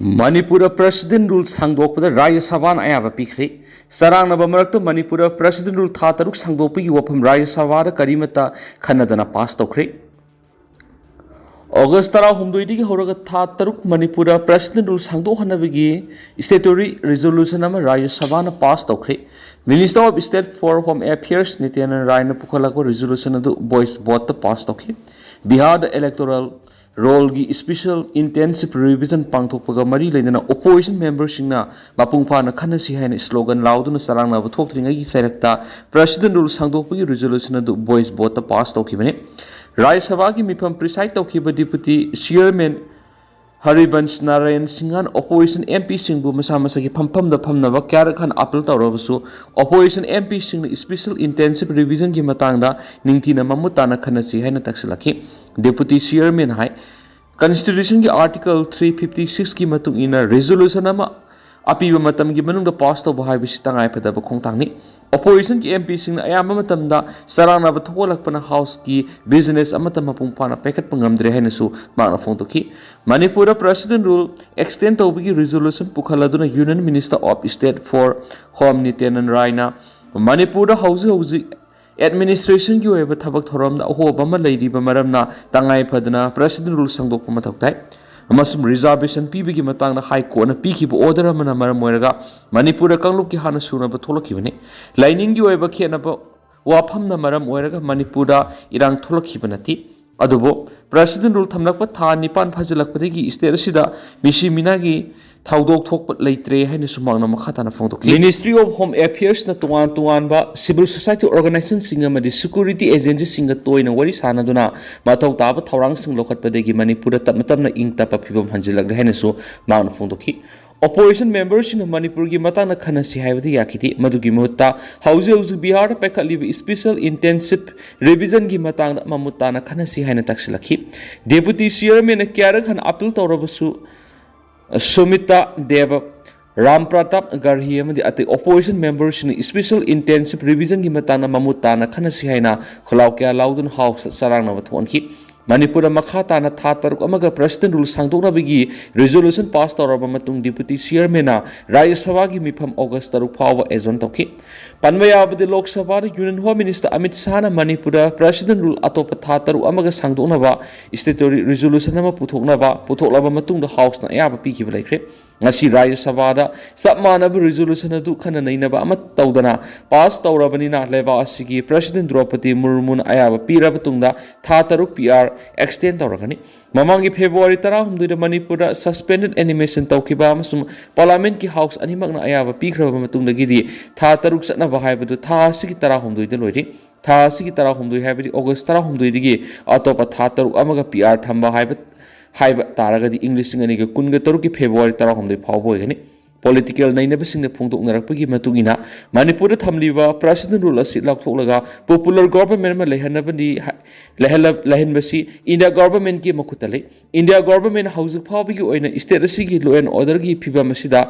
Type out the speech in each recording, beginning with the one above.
Manipur President rule Sangdokpada Raya Savan Ayaba Pikri, Sarang Navamarta Manipur President rule Tataruk Sangdopi Wapam Raya Savada Karimata Kanadana Pastokri. August Tara Humduidi Horaga Tataruk Manipur President rule Sangdo Hanavigi, Statutory Resolution Nama Raya Savana Pastokri. Minister of State for Home Affairs TNLA Pukalako Resolution of the Boys Vote the Pastokri. Bihar the Electoral Role gi special intensive revision pangthokpaga mari leidana opposition members singna mapungphana khanasi haina slogan lauduna sarangna thokringa gi sairakta president rule sangdokpagi resolution adu voice vote ta pass tokibane Rajya Sabha gi mifam preside tokiba deputy chairman Haribans Narayan Singhan opposition MP singbu masa masa gi phampam da phamnaba kyar khan appeal tawrabasu opposition MP singna special intensive revision gi matangda ningthina mamutana khanasi haina taksilaki Deputy Chairman High Constitution ki Article 356 ki matung ina resolution ama apiba matam gi manung da pass to bahai bisita ngai phada ba khongtang ni opposition ki MP sing ayama matam da sarana ba thokolak pana house ki business amata mapung pana packet pangamdre haina su mangna phong to ki Manipur President rule extend to bi resolution pukhaladuna Union Minister of State for Home ni TNLA na Manipur house Administration ki oiba thabak thoram da ho bama leidi ba maramna tangai phadna president rule sangdok pa mathok tai amasum reservation pibi ki matang na high court na pi ki order amana maram moiraga Manipur kangluk ki hana suna ba tholok ki bane lining ki oiba khena ba wafam na maram moiraga Manipur da irang tholok ki banati adubo president rule thamlak pa tha nipan phajilak pa gi state asida misi minagi Thaudok Thok Laitre Haina Sumang Namakhatana Fondok. Ministry of Home Affairs na tuan ba civil society organization singa madi security agency singa toy na wari sana duna matau taba thaurang sing lokat padegi Manipur tatmatam na ing tapa phibam hanjilag haina su mang fondoki. Opposition members in Manipur gi matang na khanasi haibadi yakiti madugi muhutta hauju Bihar paikalibi special intensive revision gi matang na mamutana khanasi haina taksilaki. Deputy Chairman na kyara khan appeal tawrabasu Sumita Deva Ram Pratap Garhi amadi ate opposition members in special intensive revision gi matana mamutana khanasi haina kholaw kya laudun house sarangna wathonki Manipur makha na thataruk amaga president rule sangdokna bigi resolution pass tawraba matung deputy chairman na Rajya Sabha gi mifam August taruk phawa ezon toki panmaya abdi Lok Sabha Union Home Minister Amit Shah na Manipur president rule atopa thataruk amaga sangdokna ba statutory resolution ama putoklaba matung da house na ya ba pi ki laikre ngasi Rajya Sabha da sapmanaba resolution adu khana nainaba amat tawdana pass tawrabani na leba asigi president Draupadi Murmu na ayaba piraba tungda thataruk PR extend tawragani mamangi February 13 da Manipur suspended animation tawkiba amasum parliament ki house animak na ayaba pikraba matungda gidi thataruk satna bahaibadu tha sigi 13 da loiri tha sigi 13 haibadi August 13 digi atopa thataruk amaga PR thamba haiba taragadi English ngani ga kunga taruki February 13 phawbo gani political nainabasing na phungtok narakpagi matungina Manipur thamliba president rule asi lakthoklaga popular government ma lehanabani lehanbasi India government ki makutale India government housing phawbigi oina state asigi law and order gi phiba masida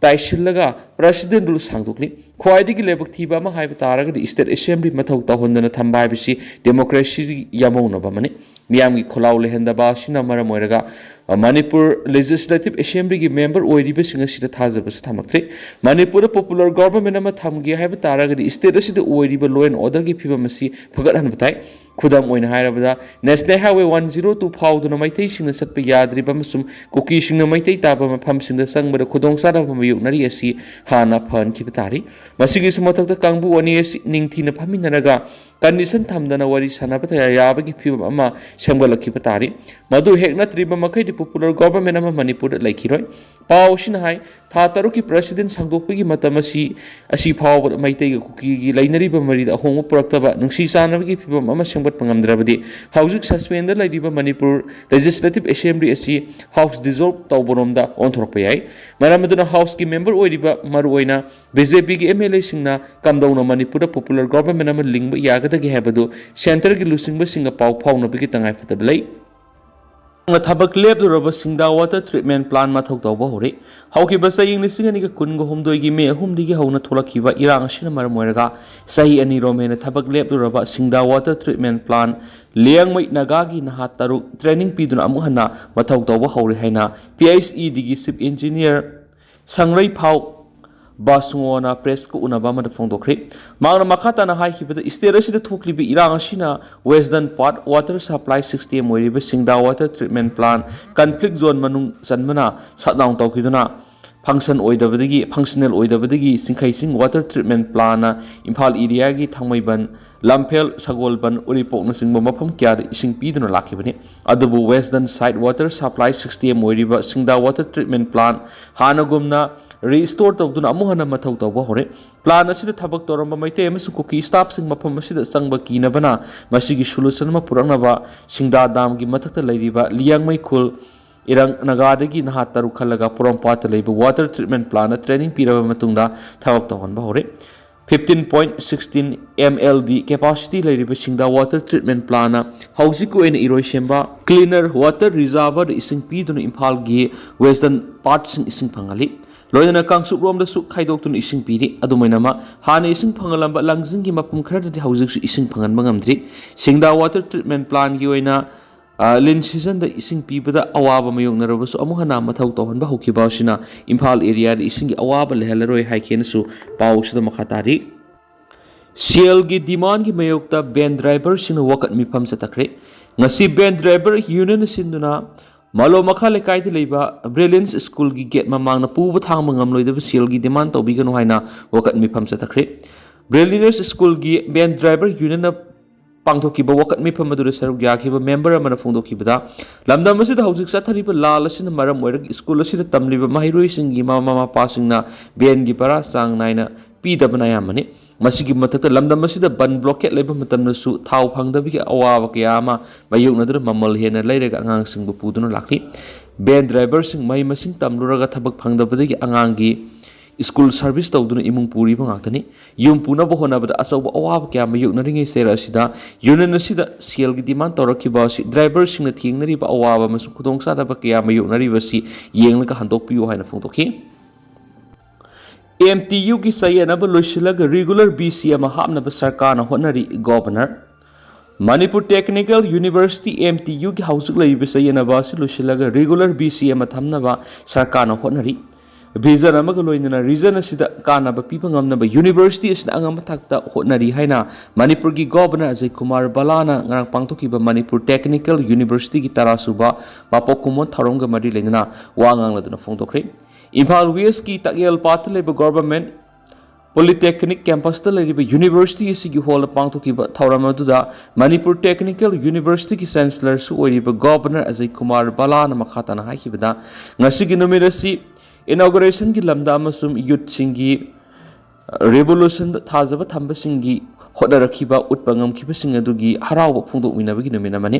taisillaga president rule sangdokli khwaidigi lebak thiba ma haiba taragadi state assembly mathau tahondana thamba haibisi democracy yamona bamani Miyam gi kholaw lehendaba sina maram oiraga Manipur Legislative Assembly gi member oiriba singa sida thajaba thamakre Manipur Popular Government ama thamgi haiba taragadi state asida oiriba law and order gi phiba masi phagathan batai khudam oina hairabada National Highway 102 phawduna maitai singna satpa yadriba masum kuki singna maitai taba mafam singda sangbada khudong sada phamayuk nari asi hana phan kibatari masigi sumathakta kangbu ani asi ningthina phaminaraga condition thamdana wari sanabata yabagi phibam ama semgalakhi batari madu hekna triba makai popular government ama Manipur laikhiroi paw sin hai tha taruki president sangdokpagi matamasi asi phaw maitai kuki gi lainari ba mari da hong puraktaba nungsi sanabagi phibam ama semgat pangamdrabadi housing suspend laidiba Manipur Legislative Assembly asi house dissolve tawboromda onthorpa yai maramaduna house ki member oiriba maruoina BJP ki MLA singna kamdauna Manipur Popular Government ama lingba yagada gi habadu center gi lusingba singa paw phawna bigi tangai fatablai Thabak lepduraba singda water treatment plant mathau tawba hore haukiba saying lising ani ka kungo humdoigi me humdigi hauna tholakiba irang asina maram moiraga sahi ani romena thabak lepduraba singda water treatment plant liangmai nagagi naha taru training piduna amu hana mathau tawba hore haina PHE digi ship engineer sangrai phau basungona press ko unaba ma phongdokre mangna makhata na hai hibada state asida thoklibi irang asina western part water supply system oiriba singda water treatment plant conflict zone manung sanmana shutdown tawkiduna function oidabadagi functional oidabadagi singkhai sing water treatment plant na imphal area gi thangmaiban lamphel sagolban uripok na singba mafam kya ising piduna lakhibani adubu western side water supply system oiriba singda water treatment plant hanagumna restore tawduna amuhana mathau tawba hore plan asida thabak toramba maite amasu kuki staff sing mafam asida sangba kinabana masigi solution ma puranaba singda dam gi mathakta leiriba liangmai khul irang nagadagi naha taru khalaga porampata leiba water treatment plant training piraba matungda thabak tawhanba hore 15.16 mld capacity leiriba singda water treatment plant hausiku en iroi semba cleaner water reservoir ising piduna imphal gi western part sing ising phangali loina kangsuk rom da su khaidok tun ising piri adumainama hana ising phangalamba langjing gi mapum khara da haujik su ising phangan mangamdri singda water treatment plant gi oina lin season da ising pibada awaba mayong narabasu amuhana mathau tawhanba hokiba sina imphal area da ising gi awaba lehalaroi haikhen su pawsida makhatari CL gi demand gi mayokta van driver sina wakat mifam satakre ngasi van driver union sinduna malo makha lekai de leiba brilliance school gi gate mamang na puba thang mangam loidaba CL gi demand tawbiganu haina wakat mifam satakre brilliance school gi van driver union na pangthokiba wakat mifam adu saruk yakhiba member amana phongdokibada lamdam asida hojik sathariba lal asina maram oirag school asida tamliba mahiroi singi mama mama pasingna ben gi para sang naina pidabana yamani masigi mathakta lamdam asida ban blockade leiba matamnasu thau phangdabigi awawa kiyama mayuknadra mamal hena leirega angang singbu puduna lakhi ben driver sing mai masing tamluraga thabak phangdabadagi angangi school service tawduna imung puri bangaktani yum puna bohona bada asawba awaba kya mayuknaringe sera asida union asida CL gi demand tawrakhiba si driver singna thingnari ba awaba masu khudongsa da ba kya mayuknari basi yenglaga handokpiyo haina phongtokhi MTU की सयनब लोइसिलग regular BC ama hapnaba sarkar na honari governor Manipur Technical University MTU की hausuk leibi sayanaba si loisilag regular BC ama thamnaba sarkar na honari vision ama loinana reason asida kanaba pipangamnaba university asna angam thakta honari haina Manipur ki governor Ajay Kumar Balana ngarang pangthokiba Manipur Technical University ki tarasuba mapokumon tharongga mari lengna wangang laduna phongtokre Imphal West ki takyal path leba government polytechnic campus ta leba university sigi hall pangthokiba thauramadu Manipur Technical University ki chancellor su oiriba governor Ajay Kumar Balana makhatana haikibada ngasigi numerasi inauguration ki lamda amasum youth singi revolution thajaba thamba singi hotnarakhiba utpangam khiba singadugi harawa phungdok minabagi nomina mani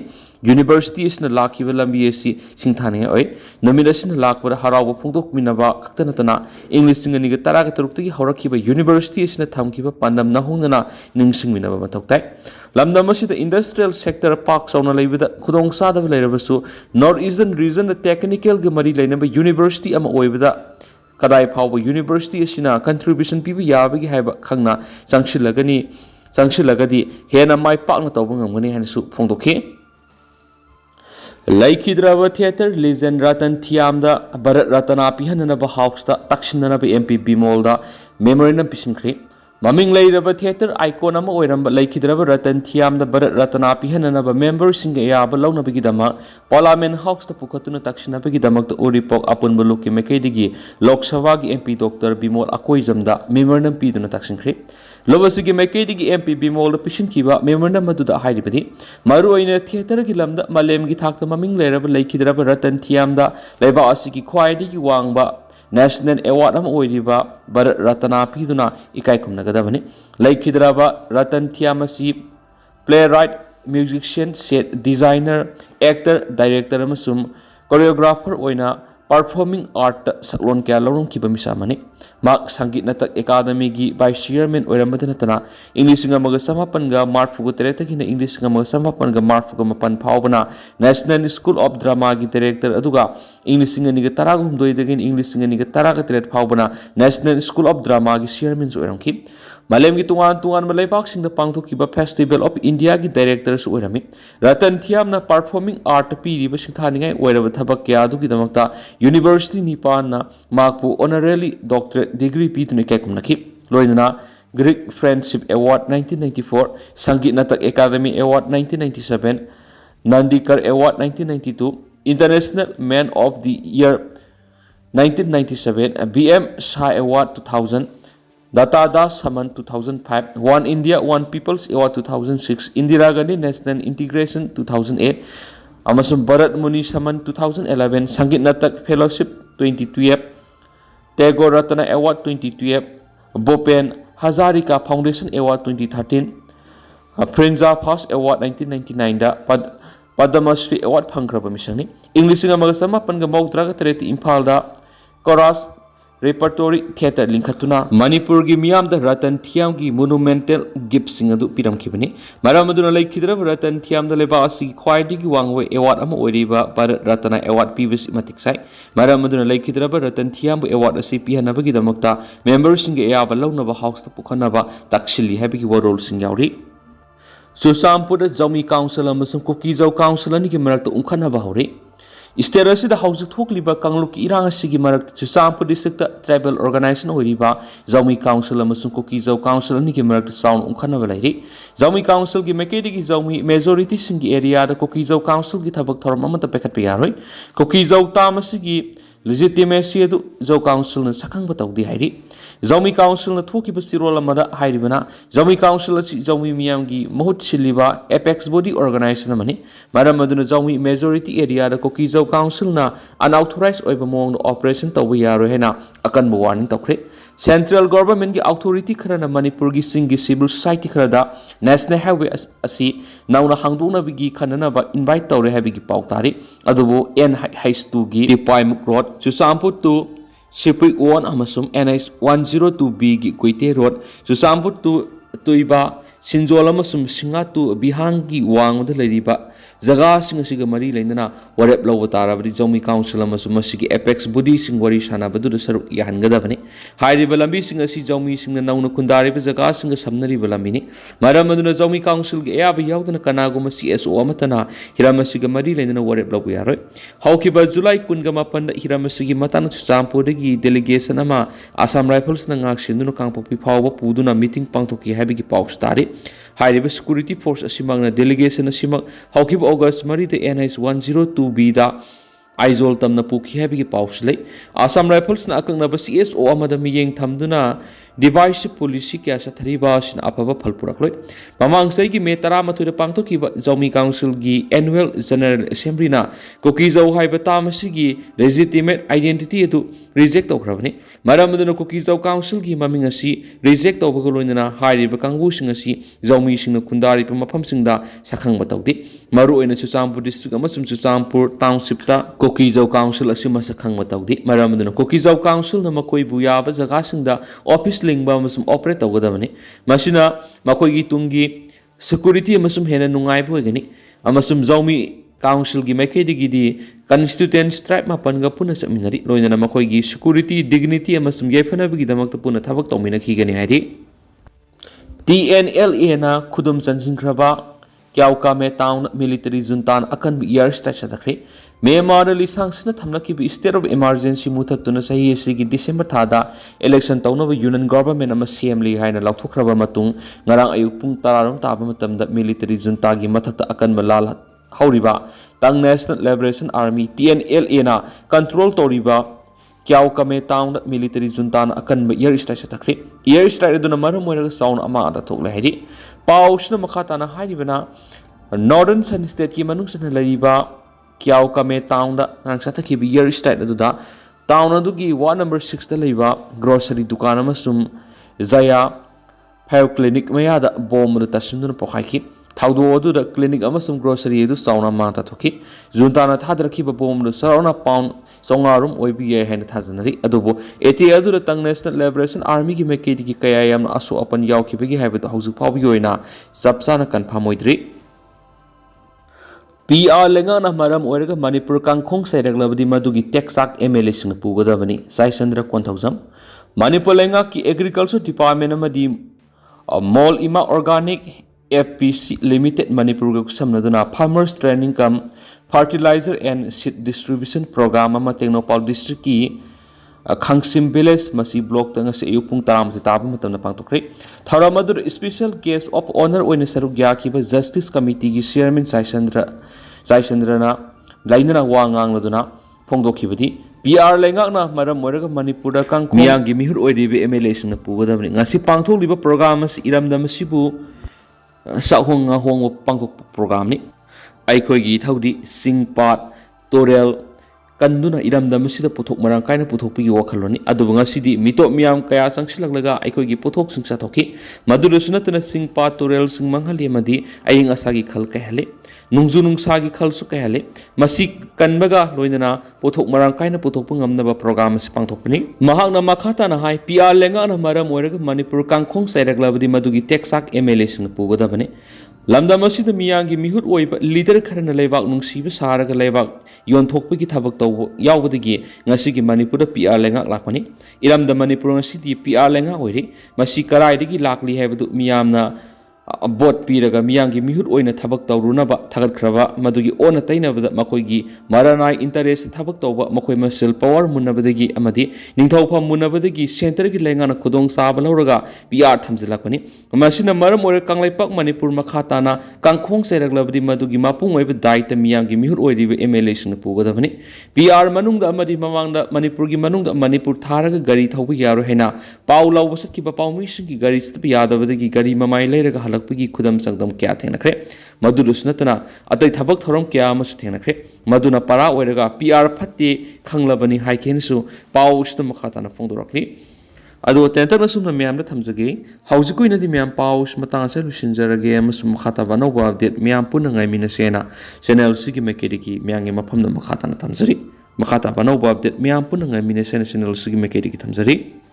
university isna lakhiba lambi esi singthane oi nomina sina lakbara harawa phungdok minaba khaktanatana english singani ga tara ga tarukti haurakhiba university isna thamkhiba pandam na hongnana ningsing minaba mathoktai lamdam asida industrial sector park sauna leibida khudong sada leirabasu north eastern region the technical ga mari leinaba university ama oibida kadai phawba university asina contribution piba yabagi haiba khangna sangshilagadi hena mai pakna tawba ngamgani hanasu phongdokhi laikhidraba theater legend Ratan Thiyam da Bharat Ratana pihanana house da takshinana MP Bimol da memorandum pisingkhri maming leiraba theater icon ama oiramba laikhidraba Ratan Thiyam da Bharat Ratana pihanana member singa yaba launabagi dama Parliament House da pukhatuna takshinabagi damak da uripok apunba loki mekedigi Lok Sabha gi MP Dr Bimol Akoizam da memorandum piduna taksinkhri Lobasigi Mekedi MP Bimol Pishin Kiba, memorandum Maduda Haidipati, Maruina Theatre Gilamda, Malem Gitak the Maming Leraba, Laikidraba, Ratan Thiyamda, Leba Asiki Kwaidi Wangba, National Award Am Oidiba, But Ratana Piduna, Ikaikum Nagadavani, Laikidraba, Ratan Thiyamasi, playwright, musician, set designer, actor, director Amasum, choreographer Oina, performing art saklon kya lorong ki bamisa mani mak sangit natak academy gi vice chairman oiramadana tana English nga maga samapan ga mark fugo tereta ki na English nga maga samapan ga mark fugo mapan phawbana National School of Drama gi director aduga English nga niga taraga humdoi dagin English nga niga taraga teret phawbana National School of Drama gi chairman oiram ki Malem gi tungan malaipak sing da pangthokiba Festival of India gi director su oirami Ratan Thiyam na performing art pi ri ba singthani ngai oiraba thabak kya du gi damakta University Nipan na makpu honorary doctorate degree pi tuni kaikum nakhi loinana Greek Friendship Award 1994 Sangit Natak Academy Award 1997 Nandikar Award 1992 International Man of the Year 1997 BM Shah Award 2000 Data Das Saman 2005 One India One People's Award 2006 Indira Gandhi National Integration 2008 Amasum Bharat Muni Saman 2011 Sangit Natak Fellowship 2012 Tagore Ratana Award 2012 Bhupen Hazarika Foundation Award 2013 Prinza Pass Award 1999 da Padma Shri Award Phangraba Misani English nga magasama panga maudraga tereti Imphal da Chorus Repertory Theatre Linkatuna Manipur gi miyam da Ratan Thiyam gi monumental gift sing adu piram khibani maram aduna laikhidra Ratan Thiyam da leba asi khwaidi gi wangwe award ama oiriba par Ratana award pibis matik sai maram aduna laikhidra Ratan Thiyam bu award asi pihana bagi damakta members sing ya ba launa ba house ta pukhana ba takshili habi gi warol sing yauri Susampur Zomi Council amasum Kuki Zau Council ani gi marak ta umkhana ba hore State asida haujuk thokliba kangluk irang asigi marak Susampur district tribal organization oiriba Zomi Council amasum Kuki Zau Council ani gi marak sound umkhana ba lairi Zomi Council gi mekedi gi Zomi majority singi area da Kuki Zau Council gi thabak thoram amata pekat pe yaroi Kuki Zau tam asigi legitimacy adu Zau Council na sakhang ba tawdi hairi Zomi Council na thokiba sirol amada hairibana Zomi Council asi Zomi miyam gi mahut siliba apex body organization amani maram aduna Zomi majority area da Kuki Zau Council na unauthorized oiba mong operation tawba yaro hena akan bo warning tawkhre Central government gi authority kharana Manipur gi singi civil society kharada national highway asi nauna hangduna bigi khanana ba invite tawre habigi pautari adubo NH2 gi Tipaimuk road Susampur to Sipri 1 amasum NH 102B gi Kuite road Susampur to Tuiba Sinjol amasum Singatu Bihang gi wang da leriba jaga sing asiga mari leindana warep law tarabadi Zomi Council amasum masigi apex body sing wari sana badu saru yahangada bani hairi balambi sing asi Zomi sing nauna kundari ba jaga sing samnari balambi ni maram aduna Zomi Council gi ya ba yaudana kanago ma CSO amatana hiramasiga mari leindana warep law yaroi haukiba July 18 da hiramasigi matana Susampur gi delegation ama Assam Rifles na ngak sinduna kangpopi phawba puduna meeting pangthoki habigi paus tari hairiba security force asimangna delegation asimak haukiba August mari the NH 102B da Aizol tamna pukhi habigi paus lei Assam Rifles na akang na ba CSO amada miyeng thamduna device policy kya sathariba sin apaba phalpurakloi mamang sai gi me 13 da pangthoki ba Zomi Council gi annual general assembly na Kuki Zau haiba tamasigi legitimate identity atu reject tawkrabani maram aduna Kuki Zau Council gi maming asi reject tawbaga loinana hairiba kangbu sing asi Zomi singna kundari pa mafam singda sakhang batawdi maru oina Susampur district amasum Susampur township ta Kuki Zau Council asi masakhang batawdi maram aduna Kuki Zau Council na makoi bu yaba jaga singda office lingba amasum operate tawgadabani masina makoi gi tungi security amasum hena nungai boigani amasum Zomi Council gi maikedi di constituents tribe mapan ga puna saminari loinana makoi gi security dignity amasum yaifana bigi damakta puna thabak tawmina khigani hairi TNLA na khudum janjingraba kyauka me town military juntan akan bi airstrike sadakre Myanmar lisang sina thamlaki bi state of emergency muthatuna sahi asigi December thada election tawna union government ama CMLA haina lauthokraba matung ngarang ayuk pung 10 taba matamda military junta gi mathakta akan malal hauriba tang National Liberation Army TNLA na control toriba kyau kame town military junta na akan air strike satakre air strike duna maram moira sound ama da thokla hedi pausna makhata na hairibana northern sun state ki manung sana lariba kyau kame town da nang sathaki bi air strike da town adu gi ward number 6 da laiba grocery dukan amasum Zaya Hair Clinic maya da bomb da tasunduna pokhaiki Thaudo adu da clinic amasung grocery edu sauna mata thoki junta na thadrakhiba bom du sarona pound songarum oibi haina thajanari adubo eti adu da tang national liberation army gi mekedi gi kaya yam asu apan yaukibagi haibadu hauju phawbi oina sapsana confirm oidri PR lenga na maram oiraga Manipur kangkhong saireglabadi madugi texak MLA sing pugadabani Sai Chandra Konthaujam Manipur lenga ki agriculture department amadi mall ima organic FPC limited Manipur ga samnaduna farmers training kam fertilizer and seed distribution program ama Technopal district ki Khangsim village masi block tanga se yupung taram se tabu matamna pangtokre tharamadur special guest of honor oina saruk yakiba justice committee gi chairman Sai Chandra na lainana wangang laduna phongdokhibadi PR lenga na maram moraga Manipur da kang miyang gi mihur oidibe MLA sing na pugadabni ngasi pangtholiba program as iramdam sibu sahong hong pangthok program ni aikoi gi thaudi singpat torel Kanduna idam dam sida puthok marang kaina puthok pi wakhaloni adubanga sidi mito miyam kaya sangsilaglaga aikoi gi puthok singsa thoki maduru sunatna singpa torel sing manghali madi aying asagi khal kahale nungju nungsagi khal su kahale masi kanbaga loinana puthok marang kaina puthok ngamnaba program si pangthokni mahakna makhata na hai PR lenga na maram oiraga Manipur kangkhong saireglabadi madugi texak MLA sing pugodabani lamdam asida miyangi mihut oiba leader kharana leibak nungsiba saraga leibak yonthokpagi thabak taw yawbadagi ngasigi Manipur da PR lenga lakpani iramda Manipur ngasidi PR lenga oiri masi karaidagi lakli haibadu miyamna bot piraga miyangi mihut oina thabak tawrunaba thagatkraba madugi ona tainabada makoigi maranai interest thabak tawba makoi masel power munabadagi amadi ningthaupham munabadagi center gi lenga na khudong saba lawraga PR thamjilakpani masina maram ore kanglaipak Manipur makhata na kangkhong seraglabadi madugi mapung oiba daita miyangi mihut oiribe MLA sing pugadabani PR manungda amadi mamangda Manipur gi manungda Manipur tharaga gari thauba yaro hena paw lawba sakkiba pawmi sing gi gari stap yadabadagi gari mamai leiraga halakpagi khudam sangdam kya thengnakhre madurusnatana atai thabak thorom kya amasu thengnakhre maduna para oiraga PR phatte khanglabani haikhensu paw stam makhata na phongdorakni ado tentar sumna miyam da thamjage haujikoi nadi miyam paus matang sa lusinjarage amasum makhata bano ba update miyam puna ngai mina sena channel sigi mekediki miyangi mafam na makhata na thamjari makhata bano ba update miyam puna ngai mina sena channel sigi mekediki thamjari